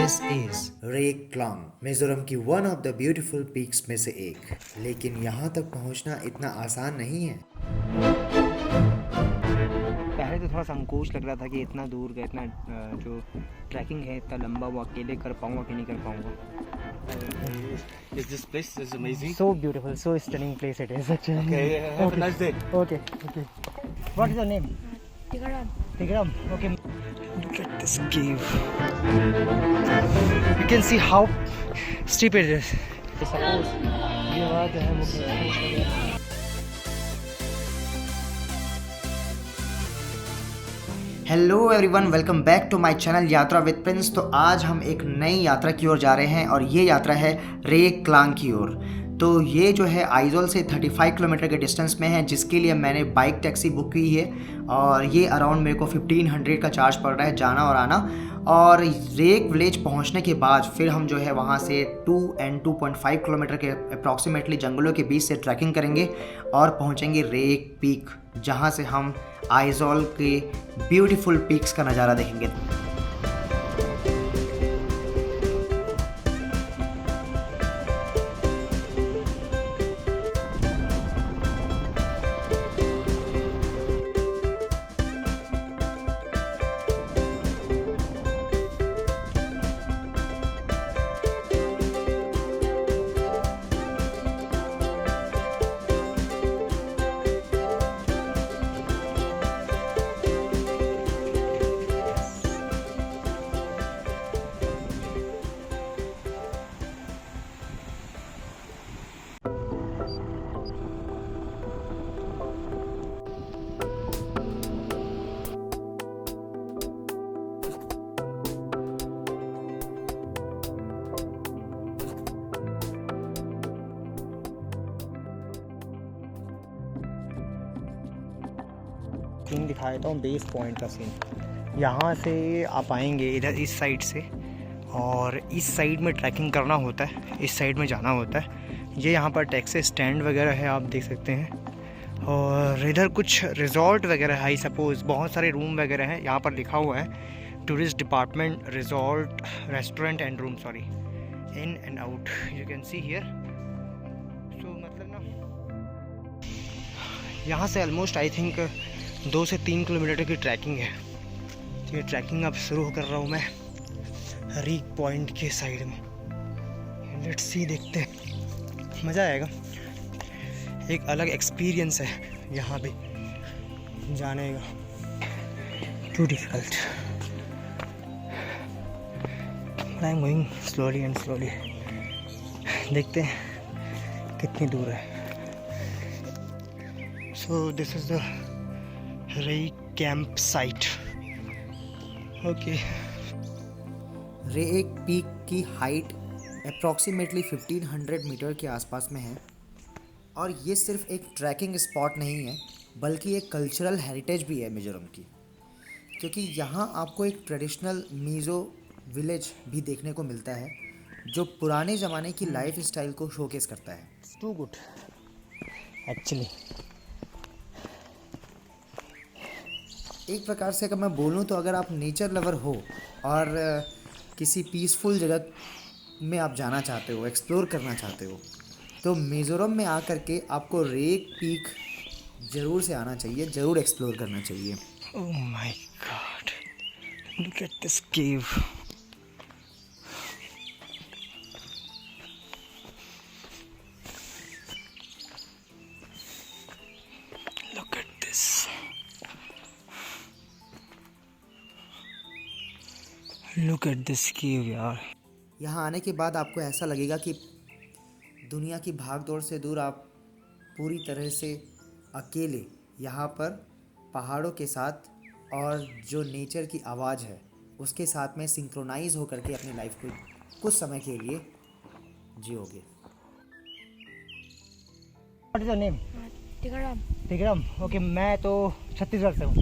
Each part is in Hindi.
दिस इज रेक क्लांग, मिजोरम की one of the beautiful peaks में से एक। लेकिन यहाँ तक पहुँचना इतना आसान नहीं है। पहले तो थोड़ा संकोच लग रहा था कि इतना दूर का इतना जो ट्रैकिंग है इतना लंबा वो अकेले कर पाऊंगा कि नहीं कर पाऊंगा। This place is amazing. So beautiful, so stunning place it is actually. Okay, have a nice day. Okay. What is your name? Tigaram. Tigaram. Okay. Look at this cave. You can see how steep it is. Suppose ये आवाज है मुझे। Hello everyone, welcome back to my channel Yatra with Prince. तो आज हम एक नई यात्रा की ओर जा रहे हैं और ये यात्रा है रेक क्लांग की ओर। तो ये जो है आइजोल से 35 किलोमीटर के डिस्टेंस में है, जिसके लिए मैंने बाइक टैक्सी बुक की है और ये अराउंड मेरे को 1500 का चार्ज पड़ रहा है जाना और आना। और रेक विलेज पहुंचने के बाद फिर हम जो है वहाँ से 2 and 2.5 किलोमीटर के अप्रॉक्सीमेटली जंगलों के बीच से ट्रैकिंग करेंगे और पहुँचेंगे रेक पीक, जहाँ से हम आइजोल के ब्यूटीफुल पीक्स का नज़ारा देखेंगे। सीन दिखा देता हूँ, बेस पॉइंट का सीन। यहाँ से आप आएंगे इधर इस साइड से और इस साइड में ट्रैकिंग करना होता है, इस साइड में जाना होता है। ये यहाँ पर टैक्सी स्टैंड वगैरह है, आप देख सकते हैं। और इधर कुछ रिजॉर्ट वगैरह है, आई सपोज़ बहुत सारे रूम वगैरह हैं। यहाँ पर लिखा हुआ है tourist department resort restaurant and room, sorry, in and out, you can see here. So मतलब ना यहाँ से ऑलमोस्ट आई थिंक 2 से 3 किलोमीटर की ट्रैकिंग है। तो ये ट्रैकिंग अब शुरू कर रहा हूँ मैं रेक पॉइंट के साइड में। लेट्स सी, देखते हैं, मज़ा आएगा। एक अलग एक्सपीरियंस है यहाँ पे जाने का। Too difficult, I am going slowly and slowly. देखते हैं कितनी दूर है। So this is the Reiek camp site. Okay. Reiek peak की हाइट अप्रॉक्सीमेटली 1500 मीटर के आसपास में है और ये सिर्फ एक ट्रैकिंग स्पॉट नहीं है बल्कि एक कल्चरल हेरिटेज भी है मिजोरम की, क्योंकि यहाँ आपको एक ट्रेडिशनल मिजो विलेज भी देखने को मिलता है जो पुराने ज़माने की लाइफ स्टाइल को शोकेस करता है। Too good actually. एक प्रकार से अगर मैं बोलूँ तो अगर आप नेचर लवर हो और किसी पीसफुल जगह में आप जाना चाहते हो, एक्सप्लोर करना चाहते हो, तो मिज़ोरम में आकर के आपको रेक पीक ज़रूर से आना चाहिए, ज़रूर एक्सप्लोर करना चाहिए। Oh my God, look at this cave. Look at this. Look at this केव यार। यहाँ आने के बाद आपको ऐसा लगेगा कि दुनिया की भाग दौड़ से दूर आप पूरी तरह से अकेले यहाँ पर पहाड़ों के साथ और जो नेचर की आवाज़ है उसके साथ में सिंक्रोनाइज होकर के अपनी लाइफ को कुछ समय के लिए जियोगे। What is your name? Tigaram. Tigaram. Okay, मैं तो छत्तीसगढ़ से हूँ,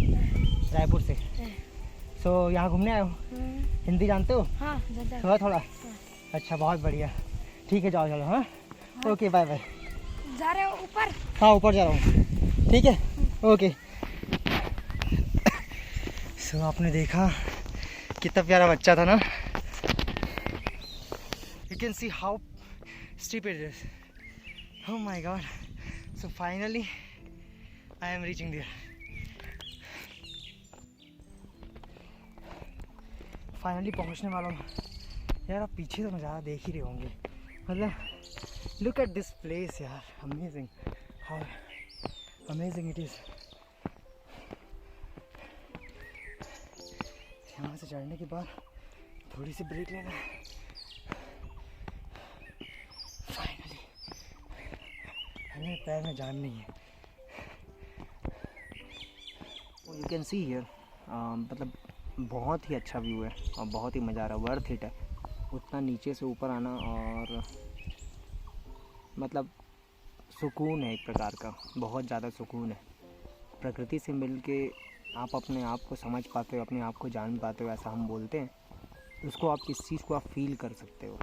रायपुर से। सो यहाँ घूमने आए हो? हिंदी जानते हो? हाँ, जानता हूँ। थोड़ा थोड़ा। अच्छा, बहुत बढ़िया। ठीक है, जाओ चलो। हाँ, ओके, बाय बाय। जा रहे हो ऊपर? हाँ, ऊपर जा रहा हूँ। ठीक है, ओके। सो आपने देखा कितना प्यारा बच्चा था ना। You can see how steep it is. Oh my god. So finally I am reaching there. Finally पहुंचने वाला हूँ यार। आप पीछे तो नज़ारा देख ही रहे होंगे, मतलब लुक एट दिस प्लेस यार, amazing, how amazing it is. यहाँ से चढ़ने के बाद थोड़ी सी ब्रेक लेना है। फाइनली मेरे पैर में जान नहीं है। यू कैन सी हियर, मतलब बहुत ही अच्छा व्यू है और बहुत ही मज़ा आ रहा है, वर्थ इट है उतना नीचे से ऊपर आना। और मतलब सुकून है एक प्रकार का, बहुत ज़्यादा सुकून है। प्रकृति से मिल के आप अपने आप को समझ पाते हो, अपने आप को जान पाते हो, ऐसा हम बोलते हैं उसको। आप इस चीज़ को आप फील कर सकते हो।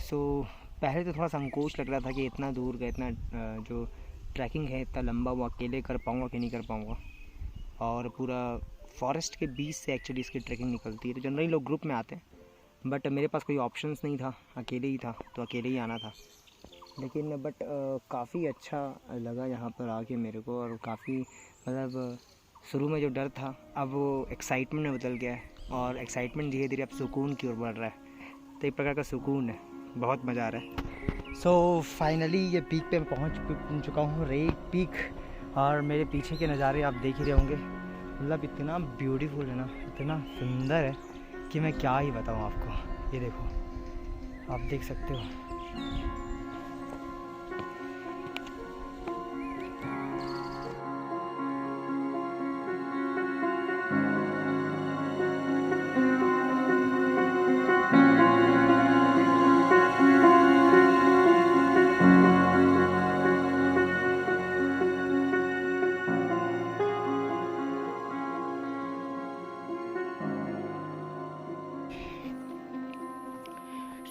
सो पहले तो थोड़ा संकोच लग रहा था कि इतना दूर का, इतना जो ट्रैकिंग है इतना लंबा, वो अकेले कर पाऊँगा कि नहीं कर पाऊँगा। और पूरा फॉरेस्ट के बीच से एक्चुअली इसकी ट्रैकिंग निकलती है। तो जनरली लोग ग्रुप में आते हैं, बट मेरे पास कोई ऑप्शंस नहीं था, अकेले ही था तो अकेले ही आना था। लेकिन बट काफ़ी अच्छा लगा यहाँ पर आके मेरे को। और काफ़ी मतलब शुरू में जो डर था अब वो एक्साइटमेंट में बदल गया है, और एक्साइटमेंट धीरे धीरे अब सुकून की ओर बढ़ रहा है। तो एक प्रकार का सुकून है, बहुत मज़ा आ रहा है। सो फाइनली ये पीक पे मैं पहुँच चुका हूँ, रेक पीक। और मेरे पीछे के नज़ारे आप देख ही रहे होंगे, मतलब इतना ब्यूटीफुल है ना, इतना सुंदर है कि मैं क्या ही बताऊँ आपको। ये देखो, आप देख सकते हो।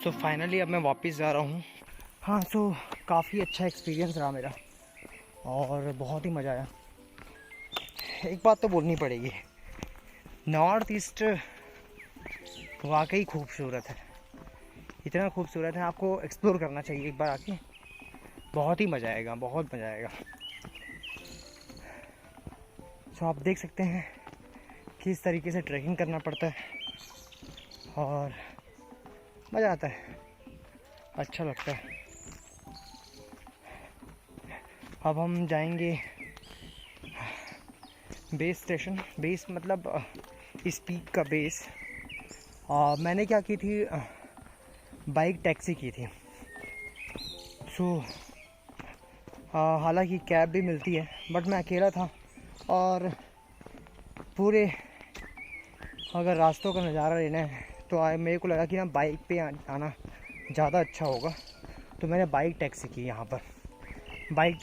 सो फाइनली अब मैं वापस जा रहा हूँ। हाँ, सो काफ़ी अच्छा एक्सपीरियंस रहा मेरा और बहुत ही मज़ा आया। एक बात तो बोलनी पड़ेगी, नॉर्थ ईस्ट वाकई खूबसूरत है, इतना खूबसूरत है, आपको एक्सप्लोर करना चाहिए एक बार आके। बहुत ही मज़ा आएगा, बहुत मज़ा आएगा। सो आप देख सकते हैं किस तरीके से ट्रैकिंग करना पड़ता है और मज़ा आता है, अच्छा लगता है। अब हम जाएंगे बेस स्टेशन। बेस मतलब इस पीक का बेस। मैंने क्या की थी, बाइक टैक्सी की थी। सो हालांकि कैब भी मिलती है, बट मैं अकेला था और पूरे अगर रास्तों का नज़ारा लेना है तो मेरे को लगा कि ना बाइक पे आना ज़्यादा अच्छा होगा। तो मैंने बाइक टैक्सी की यहाँ पर। बाइक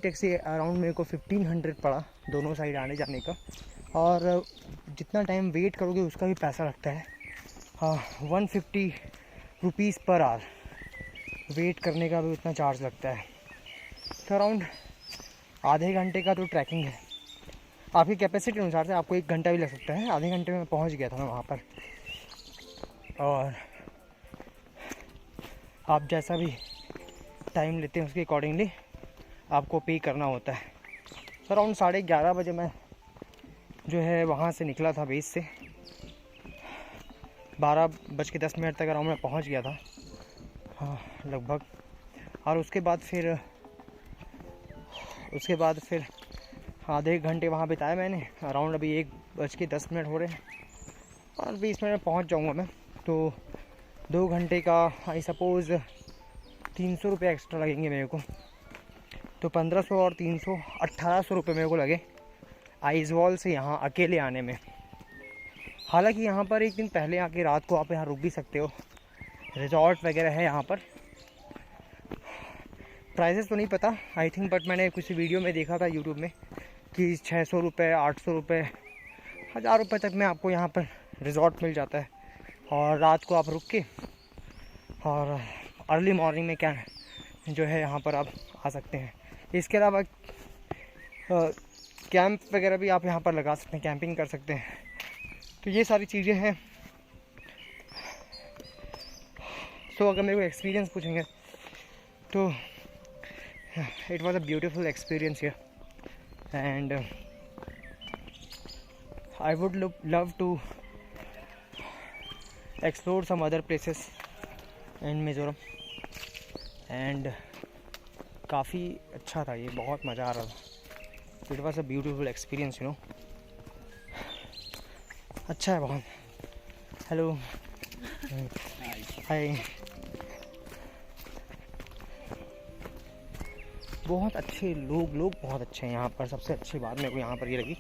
टैक्सी अराउंड मेरे को 1500 पड़ा दोनों साइड आने जाने का। और जितना टाइम वेट करोगे उसका भी पैसा लगता है। 150 रुपीज़ पर आवर वेट करने का भी उतना चार्ज लगता है। तो अराउंड आधे घंटे का तो ट्रैकिंग है। आपकी कैपेसिटी के अनुसार से आपको 1 घंटा भी लग सकता है। आधे घंटे में पहुँच गया था मैं वहाँ पर। और आप जैसा भी टाइम लेते हैं उसके अकॉर्डिंगली आपको पे करना होता है। तो अराउंड 11:30 बजे मैं जो है वहाँ से निकला था बेस से। 12:10 तक अराउंड मैं पहुँच गया था, हाँ लगभग। और उसके बाद फिर आधे घंटे वहाँ बिताया मैंने। अराउंड अभी 1:10 हो रहे हैं और 20 मिनट में पहुँच जाऊँगा मैं। तो 2 घंटे का आई सपोज़ 300 रुपये एक्स्ट्रा लगेंगे मेरे को। तो 1500 और 300 1800 रुपये मेरे को लगे आइजवाल से यहाँ अकेले आने में। हालांकि यहाँ पर एक दिन पहले आके रात को आप यहाँ रुक भी सकते हो, रिजॉर्ट वगैरह है यहाँ पर। प्राइसेस तो नहीं पता आई थिंक, बट मैंने कुछ वीडियो में देखा था यूट्यूब में कि 600 रुपये, 800 रुपये, 1000 रुपये तक में आपको यहाँ पर रिजॉर्ट मिल जाता है। और रात को आप रुक के और अर्ली मॉर्निंग में क्या जो है यहाँ पर आप आ सकते हैं। इसके अलावा कैंप वगैरह भी आप यहाँ पर लगा सकते हैं, कैंपिंग कर सकते हैं। तो ये सारी चीज़ें हैं। तो अगर मेरे को एक्सपीरियंस पूछेंगे तो it was a beautiful experience here and I would love to explore some other places in Mizoram and काफ़ी अच्छा था ये, बहुत मज़ा आ रहा था। It was a beautiful experience you know. अच्छा है बहुत। Hello hi. बहुत अच्छे लोग बहुत अच्छे हैं यहाँ पर। सबसे अच्छी बात मेरे को यहाँ पर ये लगी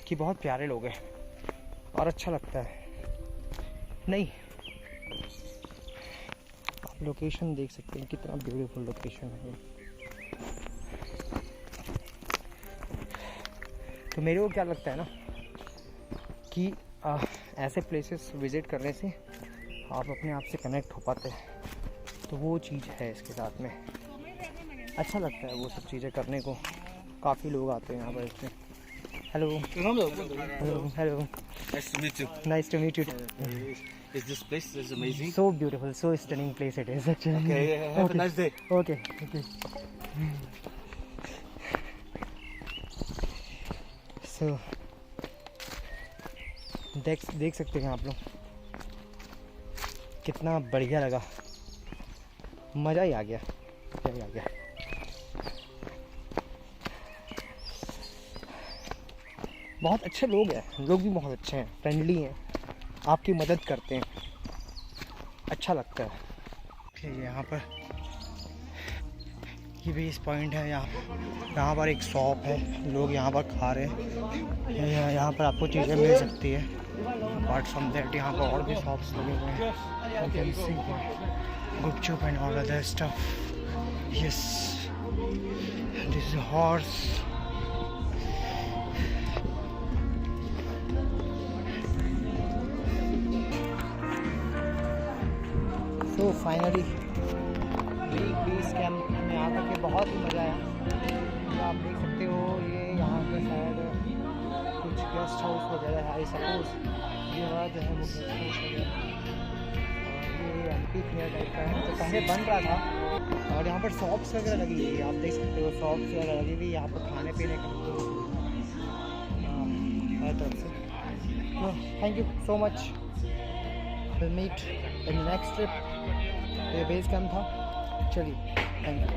कि बहुत प्यारे लोग हैं और अच्छा लगता है। नहीं, आप लोकेशन देख सकते हैं, कितना ब्यूटीफुल लोकेशन है ये। तो मेरे को क्या लगता है ना कि ऐसे प्लेसेस विज़िट करने से आप अपने आप से कनेक्ट हो पाते हैं, तो वो चीज़ है इसके साथ में। अच्छा लगता है वो सब चीज़ें करने को। काफ़ी लोग आते हैं यहाँ पर इसमें। Hello hello hello, Nice to meet you. Nice to meet you. Is this place is amazing? So beautiful, so stunning place it is actually. Okay, yeah, have a nice day. Okay okay. So देख सकते हैं आप लोग, कितना बढ़िया लगा, मज़ा ही आ गया, मज़ा ही आ गया। बहुत अच्छे लोग हैं, लोग भी बहुत अच्छे हैं, फ्रेंडली हैं, आपकी मदद करते हैं, अच्छा लगता है। ठीक है, यहाँ पर ये बेस पॉइंट है। यहाँ पर एक शॉप है, लोग यहाँ पर खा रहे हैं। यहाँ पर आपको चीज़ें मिल सकती है। अपार्ट फ्रॉम दैट यहाँ पर और भी शॉप्स लगे हुए हैं। You can C gupchup and all other stuff. Yes, this is horse. So finally base camp में आ करके बहुत ही मज़ा आया। तो आप देख सकते हो ये यहाँ पे शायद कुछ गेस्ट हाउस वगैरह है, आई सपोज ये वाला जो है वो गेस्ट हाउस वगैरह, और ये एम्पी थिएटर टाइप का है। तो पहले बन रहा था और यहाँ पर शॉप्स वगैरह लगी हुई है, आप देख सकते हो शॉप्स वगैरह लगी हुई, यहाँ पर खाने पीने का हर तरफ से। तो thank you so much, will meet in next trip. ये बेस कैंप था। चलिए, थैंक यू।